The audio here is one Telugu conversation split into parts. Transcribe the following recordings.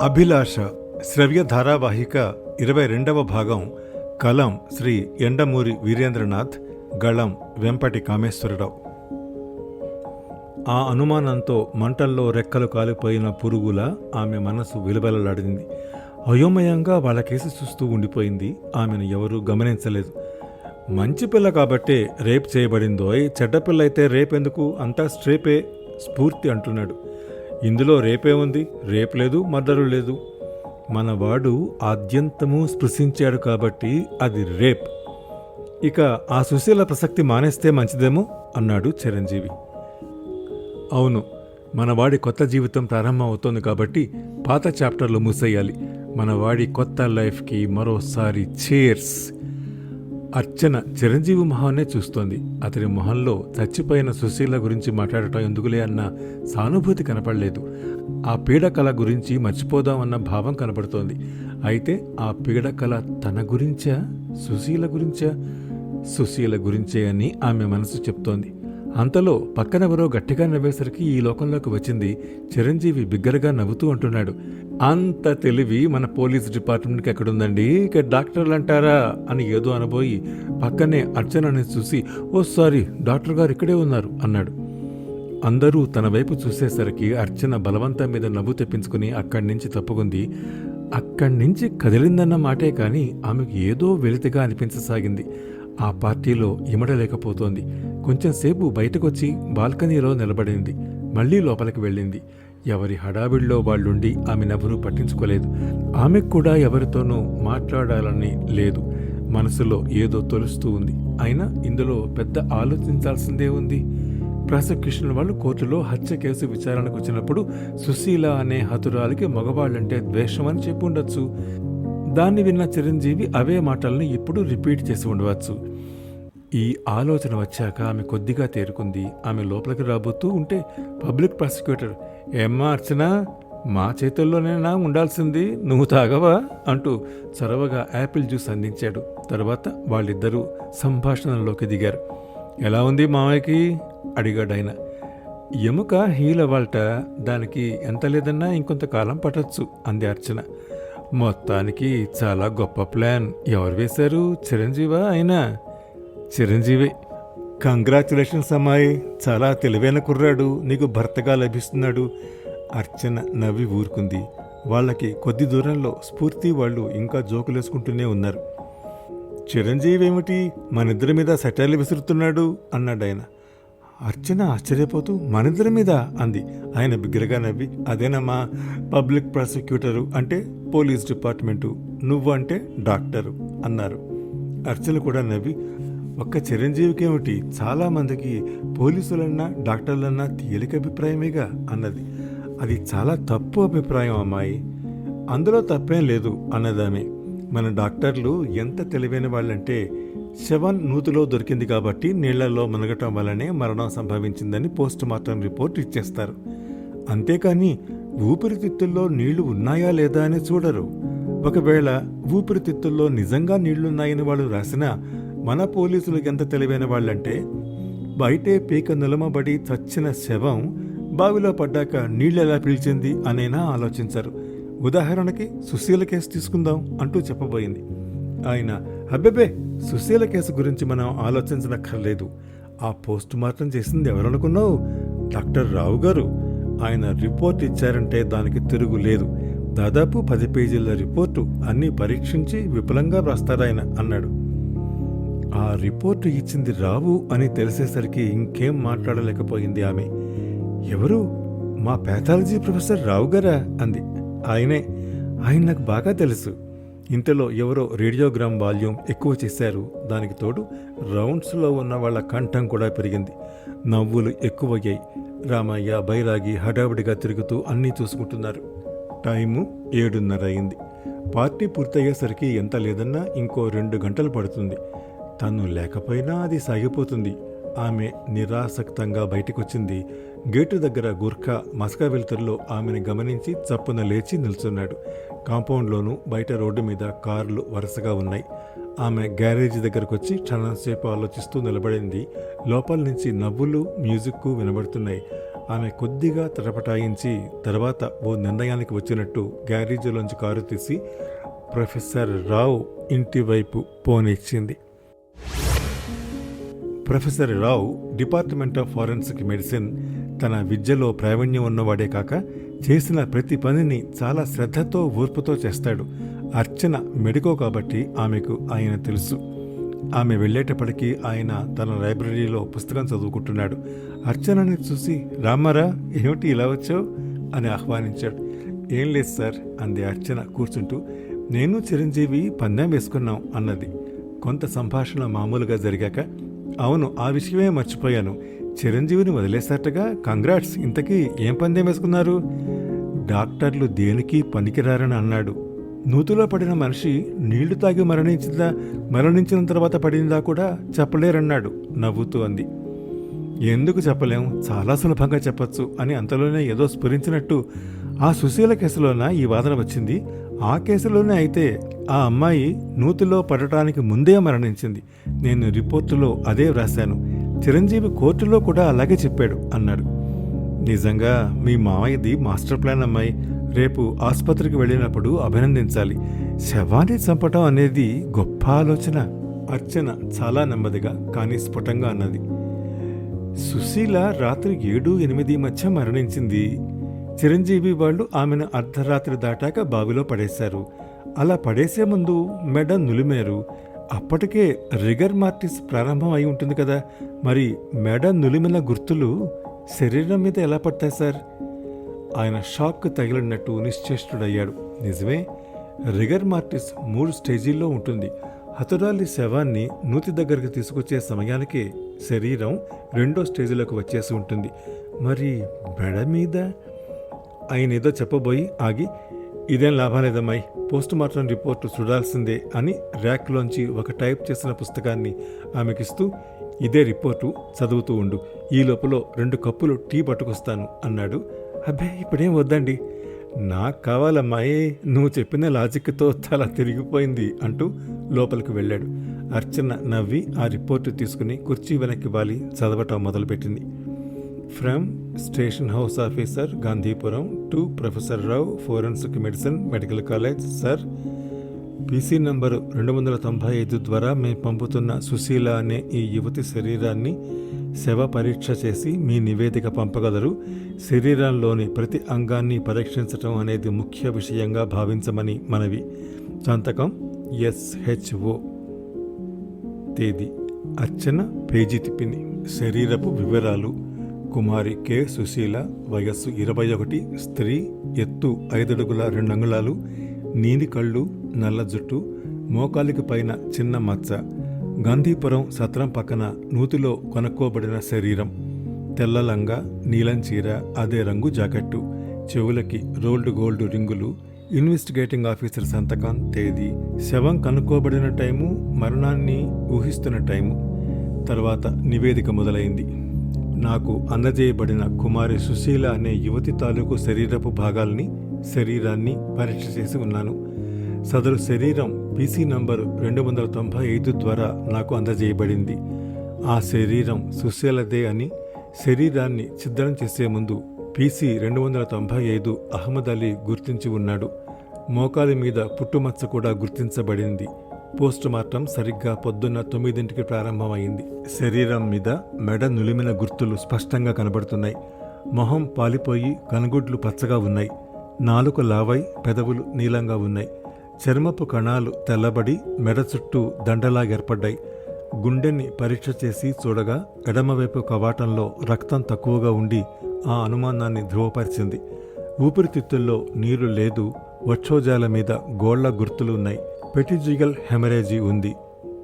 అభిలాష శ్రవ్య ధారావాహిక 22వ భాగం. కలం శ్రీ ఎండమూరి వీరేంద్రనాథ్, గళం వెంపటి కామేశ్వరరావు. ఆ అనుమానంతో మంటల్లో రెక్కలు కాలిపోయిన పురుగులా ఆమె మనసు విలువెలలాడింది. అయోమయంగా వాళ్ళకేసి చూస్తూ ఉండిపోయింది. ఆమెను ఎవరూ గమనించలేదు. మంచి పిల్ల కాబట్టే రేప్ చేయబడిందోయ్, చెడ్డపిల్ల అయితే రేపెందుకు, అంతా స్ట్రేపే స్ఫూర్తి అంటున్నాడు. ఇందులో రేపే ఉంది, రేపు లేదు, మర్డరు లేదు. మనవాడు ఆద్యంతము స్పృశించాడు కాబట్టి అది రేప్. ఇక ఆ సుశీల ప్రసక్తి మానేస్తే మంచిదేమో అన్నాడు చిరంజీవి. అవును, మనవాడి కొత్త జీవితం ప్రారంభం అవుతోంది కాబట్టి పాత చాప్టర్లు మూసేయాలి. మనవాడి కొత్త లైఫ్కి మరోసారి చేర్స్. అర్చన చిరంజీవి మొహాన్నే చూస్తోంది. అతని మొహంలో చచ్చిపోయిన సుశీల గురించి మాట్లాడటం ఎందుకులే అన్న సానుభూతి కనపడలేదు. ఆ పీడకల గురించి మర్చిపోదామన్న భావం కనపడుతోంది. అయితే ఆ పీడకల తన గురించా, సుశీల గురించా? సుశీల గురించే అని ఆమె మనసు చెప్తోంది. అంతలో పక్కనెవరో గట్టిగా నవ్వేసరికి ఈ లోకంలోకి వచ్చింది. చిరంజీవి బిగ్గరగా నవ్వుతూ అంటున్నాడు, అంత తెలివి మన పోలీస్ డిపార్ట్మెంట్కి ఎక్కడుందండి, ఇక డాక్టర్లు అంటారా అని ఏదో అనబోయి పక్కనే అర్చనని చూసి, ఓ సారీ, డాక్టర్ గారు ఇక్కడే ఉన్నారు అన్నాడు. అందరూ తన వైపు చూసేసరికి అర్చన బలవంతం మీద నవ్వు తెప్పించుకుని అక్కడి నుంచి తప్పుకుంది. అక్కడి నుంచి కదిలిందన్న మాటే కానీ ఆమెకు ఏదో వెలితిగా అనిపించసాగింది. ఆ పార్టీలో ఇమడలేకపోతోంది. కొంచెంసేపు బయటకొచ్చి బాల్కనీలో నిలబడింది. మళ్లీ లోపలికి వెళ్ళింది. ఎవరి హడావిడిలో వాళ్ళుండి ఆమెనెవరూ పట్టించుకోలేదు. ఆమెకు కూడా ఎవరితోనూ మాట్లాడాలని లేదు. మనసులో ఏదో తొలుస్తూ ఉంది. అయినా ఇందులో పెద్ద ఆలోచించాల్సిందే ఉంది. ప్రాసిక్యూషన్ వాళ్ళు కోర్టులో హత్య కేసు విచారణకు వచ్చినప్పుడు సుశీల అనే హతురాలికి మగవాళ్ళంటే ద్వేషమని చెప్పి ఉండొచ్చు. దాన్ని విన్న చిరంజీవి అవే మాటల్ని ఇప్పుడు రిపీట్ చేసి ఉండవచ్చు. ఈ ఆలోచన వచ్చాక ఆమె కొద్దిగా తేరుకుంది. ఆమె లోపలికి రాబోతూ ఉంటే పబ్లిక్ ప్రాసిక్యూటర్, ఏమ్మా అర్చన, మా చేతుల్లోనేనా ఉండాల్సింది, నువ్వు తాగవా అంటూ చొరవగా యాపిల్ జ్యూస్ అందించాడు. తర్వాత వాళ్ళిద్దరూ సంభాషణలోకి దిగారు. ఎలా ఉంది మామయ్యకి అడిగాడాయన. ఎముక హీలవాల్ట, దానికి ఎంత లేదన్నా ఇంకొంతకాలం పట్టొచ్చు అంది అర్చన. మొత్తానికి చాలా గొప్ప ప్లాన్. ఎవరు వేశారు, చిరంజీవా అయినా? చిరంజీవే. కంగ్రాచులేషన్స్ అమ్మాయి, చాలా తెలివైన కుర్రాడు నీకు భర్తగా లభిస్తున్నాడు. అర్చన నవ్వి ఊరుకుంది. వాళ్ళకి కొద్ది దూరంలో స్ఫూర్తి వాళ్ళు ఇంకా జోకులేసుకుంటూనే ఉన్నారు. చిరంజీవి ఏమిటి మనిద్దరి మీద సెటైర్లు విసురుతున్నాడు అన్నాడాయన. అర్చన ఆశ్చర్యపోతూ మనిద్దరి మీద అంది. ఆయన బిగ్గరగా నవ్వి, అదేనమ్మా, పబ్లిక్ ప్రాసిక్యూటరు అంటే పోలీస్ డిపార్ట్మెంటు, నువ్వు అంటే డాక్టరు అన్నారు. అర్చన కూడా నవ్వి, ఒక్క చిరంజీవికేమిటి, చాలామందికి పోలీసులన్నా డాక్టర్లన్నా తేలిక అభిప్రాయమేగా అన్నది. అది చాలా తప్పు అభిప్రాయం అమ్మాయి. అందులో తప్పేం లేదు అన్నదామె. మన డాక్టర్లు ఎంత తెలివైన వాళ్ళంటే, శవం నూతిలో దొరికింది కాబట్టి నీళ్లలో మునగటం వల్లనే మరణం సంభవించిందని పోస్ట్ మార్టం రిపోర్ట్ ఇచ్చేస్తారు. అంతేకాని ఊపిరితిత్తుల్లో నీళ్లు ఉన్నాయా లేదా అని చూడరు. ఒకవేళ ఊపిరితిత్తుల్లో నిజంగా నీళ్లున్నాయని వాళ్ళు రాసినా మన పోలీసులు ఎంత తెలివైన వాళ్ళంటే, బయటే పీక నిలమబడి చచ్చిన శవం బావిలో పడ్డాక నీళ్ళెలా పీల్చింది అనేనా ఆలోచించరు. ఉదాహరణకి సుశీల కేసు తీసుకుందాం అంటూ చెప్పబోయింది. ఆయన, అబ్బెబే, సుశీల కేసు గురించి మనం ఆలోచించనక్కర్లేదు. ఆ పోస్ట్ మార్టం చేసింది ఎవరనుకున్నావు? డాక్టర్ రావు గారు. ఆయన రిపోర్ట్ ఇచ్చారంటే దానికి తిరుగులేదు. దాదాపు 10 పేజీల రిపోర్టు అన్నీ పరీక్షించి విపులంగా వ్రాస్తారాయన అన్నాడు. ఆ రిపోర్టు ఇచ్చింది రావు అని తెలిసేసరికి ఇంకేం మాట్లాడలేకపోయింది ఆమె. ఎవరు? మా పాథాలజీ ప్రొఫెసర్ రావు గారా అంది. ఆయనే. ఆయన నాకు బాగా తెలుసు. ఇంతలో ఎవరో రేడియోగ్రామ్ వాల్యూమ్ ఎక్కువ చేశారు. దానికి తోడు రౌండ్స్లో ఉన్న వాళ్ళ కంఠం కూడా పెరిగింది. నవ్వులు ఎక్కువయ్యాయి. రామయ్య, బైరాగి హడావిడిగా తిరుగుతూ అన్నీ చూసుకుంటున్నారు. టైము 7:30 అయింది. పార్టీ పూర్తయ్యేసరికి ఎంత లేదన్నా ఇంకో 2 గంటలు పడుతుంది. తను లేకపోయినా అది సాగిపోతుంది. ఆమె నిరాసక్తంగా బయటికొచ్చింది. గేటు దగ్గర గుర్ఖా మస్కా వెలుతురులో ఆమెను గమనించి చప్పున లేచి నిల్చున్నాడు. కాంపౌండ్లోనూ బయట రోడ్డు మీద కార్లు వరుసగా ఉన్నాయి. ఆమె గ్యారేజీ దగ్గరకొచ్చి క్షణంసేపు ఆలోచిస్తూ నిలబడింది. లోపల నుంచి నవ్వులు, మ్యూజిక్కు వినబడుతున్నాయి. ఆమె కొద్దిగా తటపటాయించి తర్వాత ఓ నిర్ణయానికి వచ్చినట్టు గ్యారేజీలోంచి కారు తీసి ప్రొఫెసర్ రావు ఇంటి వైపు పోనిచ్చింది. Professor Rao department of forensic medicine. తన విద్యలో ప్రావీణ్యం ఉన్నవాడే కాక చేసిన ప్రతి పనిని చాలా శ్రద్ధతో ఓర్పుతో చేస్తాడు. అర్చన మెడికో కాబట్టి ఆమెకు ఆయన తెలుసు. ఆమె వెళ్ళేటప్పటికీ ఆయన తన లైబ్రరీలో పుస్తకం చదువుకుంటున్నాడు. అర్చనని చూసి రామారా ఏమిటి ఇలా వచ్చావు అని ఆహ్వానించాడు. ఏం లేదు సార్ అంది అర్చన కూర్చుంటూ. నేను చిరంజీవి పందెం వేసుకున్నాం అన్నది. కొంత సంభాషణ మామూలుగా జరిగాక అవును ఆ విషయమే మర్చిపోయాను, చిరంజీవిని వదిలేశారటగా, కంగ్రాట్స్. ఇంతకీ ఏం పందెం వేసుకున్నారు? డాక్టర్లు దేనికి పనికిరారని అన్నాడు. నూతిలో పడిన మనిషి నీళ్లు తాగి మరణించిన తర్వాత పడిందా కూడా చెప్పలేరన్నాడు నవ్వుతూ అంది. ఎందుకు చెప్పలేం, చాలా సులభంగా చెప్పచ్చు అని అంతలోనే ఏదో స్ఫురించినట్టు ఆ సుశీల కేసులోన ఈ వాదన వచ్చింది. ఆ కేసులోనే అయితే ఆ అమ్మాయి నూతిలో పడటానికి ముందే మరణించింది. నేను రిపోర్టులో అదే వ్రాశాను. చిరంజీవి కోర్టులో కూడా అలాగే చెప్పాడు అన్నాడు. నిజంగా మీ మామయ్యది మాస్టర్ ప్లాన్ అమ్మాయి. రేపు ఆసుపత్రికి వెళ్ళినప్పుడు అభినందించాలి. శవాన్ని చంపటం అనేది గొప్ప ఆలోచన. అర్చన చాలా నెమ్మదిగా కానీ స్ఫుటంగా అన్నది. సుశీల రాత్రి 7-8 మధ్య మరణించింది. చిరంజీవి వాళ్ళు ఆమెను అర్ధరాత్రి దాటాక బావిలో పడేశారు. అలా పడేసే ముందు మెడ నులిమేరు. అప్పటికే రిగర్ మార్టిస్ ప్రారంభం అయి ఉంటుంది కదా. మరి మెడ నులిమిన గుర్తులు శరీరం మీద ఎలా పడతాయి సార్? ఆయన షాక్ తగిలినట్టు నిశ్చేష్టుడయ్యాడు. నిజమే, రిగర్ మార్టిస్ 3 స్టేజీల్లో ఉంటుంది. హతురాలి శవాన్ని నూతి దగ్గరికి తీసుకొచ్చే సమయానికే శరీరం 2వ స్టేజీలోకి వచ్చేసి ఉంటుంది. మరి మెడ మీద? ఆయన ఏదో చెప్పబోయి ఆగి, ఇదేం లాభం లేదమ్మాయి, పోస్ట్ మార్టం రిపోర్టు చూడాల్సిందే అని ర్యాక్లోంచి ఒక టైప్ చేసిన పుస్తకాన్ని ఆమెకిస్తూ, ఇదే రిపోర్టు చదువుతూ ఉండు, ఈ లోపల 2 కప్పులు టీ పట్టుకొస్తాను అన్నాడు. అబ్బే ఇప్పుడేం వద్దండి, నాకు కావాలమ్మాయి, నువ్వు చెప్పిన లాజిక్తో తల తిరిగిపోయింది అంటూ లోపలికి వెళ్ళాడు. అర్చన నవ్వి ఆ రిపోర్టు తీసుకుని కుర్చీ వెనక్కి వాలి చదవటం మొదలుపెట్టింది. From station house officer Gandhipuram to professor Rao forensic medicine medical college. Sir, PC number 295 ద్వారా మేము పంపుతున్న సుశీల అనే ఈ యువతి శరీరాన్ని శవ పరీక్ష చేసి మీ నివేదిక పంపగలరు. శరీరంలోని ప్రతి అంగాన్ని పరీక్షించటం అనేది ముఖ్య విషయంగా భావించమని మనవి. సంతకం SHO. తేదీ. అర్చన పేజీ తిప్పింది. శరీరపు వివరాలు. కుమారి కె సుశీల, వయస్సు 21, స్త్రీ, ఎత్తు 5 అడుగుల 2 అంగుళాలు, నీలి కళ్ళు, నల్ల జుట్టు, మోకాలికి పైన చిన్న మచ్చ, గాంధీపురం సత్రం పక్కన నూతిలో కొనుక్కోబడిన శరీరం, తెల్ల లంగా, నీలం చీర, అదే రంగు జాకెట్టు, చెవులకి రోల్డ్ గోల్డ్ రింగులు, ఇన్వెస్టిగేటింగ్ ఆఫీసర్ సంతకం, తేదీ, శవం కనుక్కోబడిన టైము, మరణాన్ని ఊహిస్తున్న టైము. తర్వాత నివేదిక మొదలైంది. నాకు అందజేయబడిన కుమారి సుశీల అనే యువతి తాలూకు శరీరపు భాగాల్ని, శరీరాన్ని పరీక్ష చేసి ఉన్నాను. సదరు శరీరం పీసీ నంబరు 295 ద్వారా నాకు అందజేయబడింది. ఆ శరీరం సుశీలదే అని శరీరాన్ని ఛిద్రం చేసే ముందు పీసీ 295 అహ్మద్ అలీ గుర్తించి ఉన్నాడు. మోకాలి మీద పుట్టుమచ్చ కూడా గుర్తించబడింది. పోస్ట్ మార్టం సరిగ్గా పొద్దున్న 9ంటికి ప్రారంభమైంది. శరీరం మీద మెడ నులిమిన గుర్తులు స్పష్టంగా కనబడుతున్నాయి. మొహం పాలిపోయి కనుగుడ్లు పచ్చగా ఉన్నాయి. నాలుక లావై పెదవులు నీలంగా ఉన్నాయి. చర్మపు కణాలు తెల్లబడి మెడ చుట్టూ దండలా ఏర్పడ్డాయి. గుండెని పరీక్ష చేసి చూడగా ఎడమవైపు కవాటంలో రక్తం తక్కువగా ఉండి ఆ అనుమానాన్ని ధృవపరిచింది. ఊపిరితిత్తుల్లో నీరు లేదు. వక్షోజాల మీద గోళ్ల గుర్తులు ఉన్నాయి. పెటిజిగల్ హెమరేజీ ఉంది.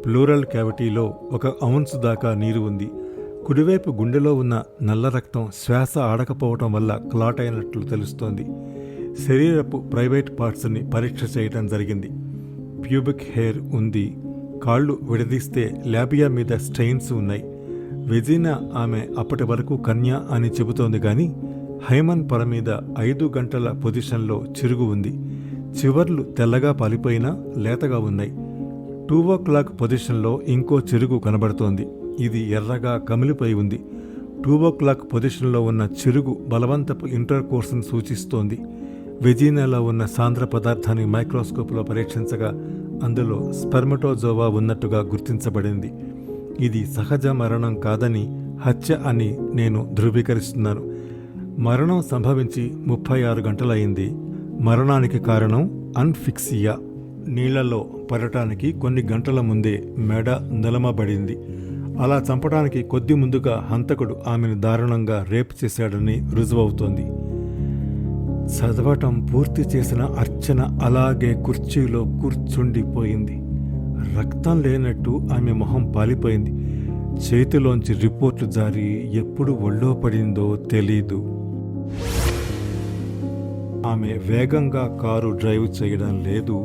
ప్లూరల్ క్యావిటీలో 1 ఔన్స్ దాకా నీరు ఉంది. కుడివైపు గుండెలో ఉన్న నల్ల రక్తం శ్వాస ఆడకపోవటం వల్ల క్లాట్ అయినట్లు తెలుస్తోంది. శరీరపు ప్రైవేట్ పార్ట్స్ని పరీక్ష చేయటం జరిగింది. ప్యూబిక్ హెయిర్ ఉంది. కాళ్ళు విడదీస్తే ల్యాబియా మీద స్టెయిన్స్ ఉన్నాయి. వెజినా ఆమె అప్పటి వరకు కన్య అని చెబుతోంది గాని హైమన్ పొర మీద 5 గంటల పొజిషన్లో చిరుగు ఉంది. చివర్లు తెల్లగా పాలిపోయినా లేతగా ఉన్నాయి. 2 o'clock పొజిషన్లో ఇంకో చిరుగు కనబడుతోంది. ఇది ఎర్రగా కమిలిపోయి ఉంది. 2 o'clock పొజిషన్లో ఉన్న చిరుగు బలవంతపు ఇంటర్ కోర్సును సూచిస్తోంది. వెజీనాలో ఉన్న సాంద్ర పదార్థాన్ని మైక్రోస్కోప్లో పరీక్షించగా అందులో స్పెర్మటోజోవా ఉన్నట్టుగా గుర్తించబడింది. ఇది సహజ మరణం కాదని హత్య అని నేను ధృవీకరిస్తున్నాను. మరణం సంభవించి 36 గంటలయింది. మరణానికి కారణం అన్ఫిక్సియా. నీళ్లలో పడటానికి కొన్ని గంటల ముందే మెడ నిలమబడింది. అలా చంపడానికి కొద్ది ముందుగా హంతకుడు ఆమెను దారుణంగా రేప్ చేశాడని రుజువవుతోంది. చదవటం పూర్తి చేసిన అర్చన అలాగే కుర్చీలో కూర్చుండిపోయింది. రక్తం లేనట్టు ఆమె మొహం పాలిపోయింది. చేతిలోంచి రిపోర్టు జారి ఎప్పుడు ఒళ్ళో పడిందో తెలీదు. ఆమె వేగంగా కారు డ్రైవ్ చేయడం లేదు.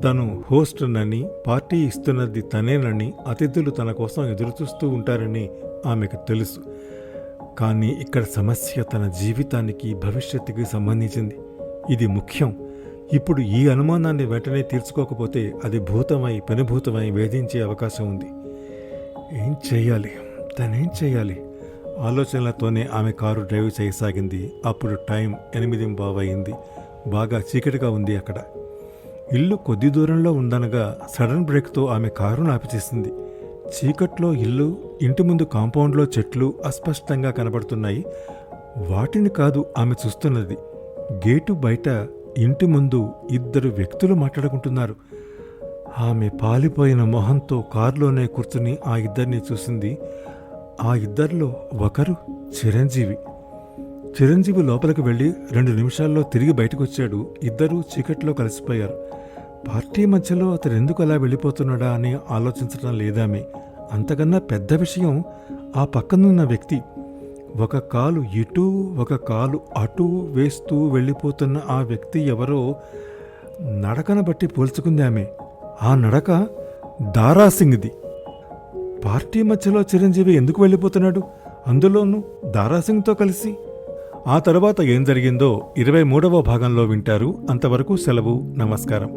తను హోస్ట్నని, పార్టీ ఇస్తున్నది తనేనని, అతిథులు తన కోసం ఎదురుచూస్తూ ఉంటారని ఆమెకు తెలుసు. కానీ ఇక్కడ సమస్య తన జీవితానికి, భవిష్యత్తుకి సంబంధించింది. ఇది ముఖ్యం. ఇప్పుడు ఈ అనుమానాన్ని వెంటనే తీర్చుకోకపోతే అది భూతమై పెనుభూతమై వేధించే అవకాశం ఉంది. ఏం చేయాలి? తనేం చేయాలి? ఆలోచనలతోనే ఆమె కారు డ్రైవ్ చేయసాగింది. అప్పుడు టైం 8:15 అయింది. బాగా చీకటిగా ఉంది అక్కడ. ఇల్లు కొద్ది దూరంలో ఉందనగా సడన్ బ్రేక్తో ఆమె కారును ఆపిచేసింది. చీకట్లో ఇల్లు, ఇంటి ముందు కాంపౌండ్లో చెట్లు అస్పష్టంగా కనబడుతున్నాయి. వాటిని కాదు ఆమె చూస్తున్నది. గేటు బయట ఇంటి ముందు 2 వ్యక్తులు మాట్లాడుకుంటున్నారు. ఆమె పాలిపోయిన మొహంతో కారులోనే కూర్చుని ఆ ఇద్దరిని చూసింది. ఆ ఇద్దరిలో ఒకరు చిరంజీవి. చిరంజీవి లోపలికి వెళ్ళి 2 నిమిషాల్లో తిరిగి బయటకు వచ్చాడు. ఇద్దరూ చీకట్లో కలిసిపోయారు. పార్టీ మధ్యలో అతను ఎందుకు అలా వెళ్ళిపోతున్నాడా అని ఆలోచించడం లేదామె. అంతకన్నా పెద్ద విషయం ఆ పక్కనున్న వ్యక్తి. ఒక కాలు ఇటు, ఒక కాలు అటు వేస్తూ వెళ్ళిపోతున్న ఆ వ్యక్తి ఎవరో నడకను బట్టి పోల్చుకుంది ఆమె. ఆ నడక దారాసింగ్ది. పార్టీ మధ్యలో చిరంజీవి ఎందుకు వెళ్ళిపోతున్నాడు? అందులోనూ దారాసింగ్తో కలిసి. ఆ తర్వాత ఏం జరిగిందో 23వ భాగంలో వింటారు. అంతవరకు సెలవు. నమస్కారం.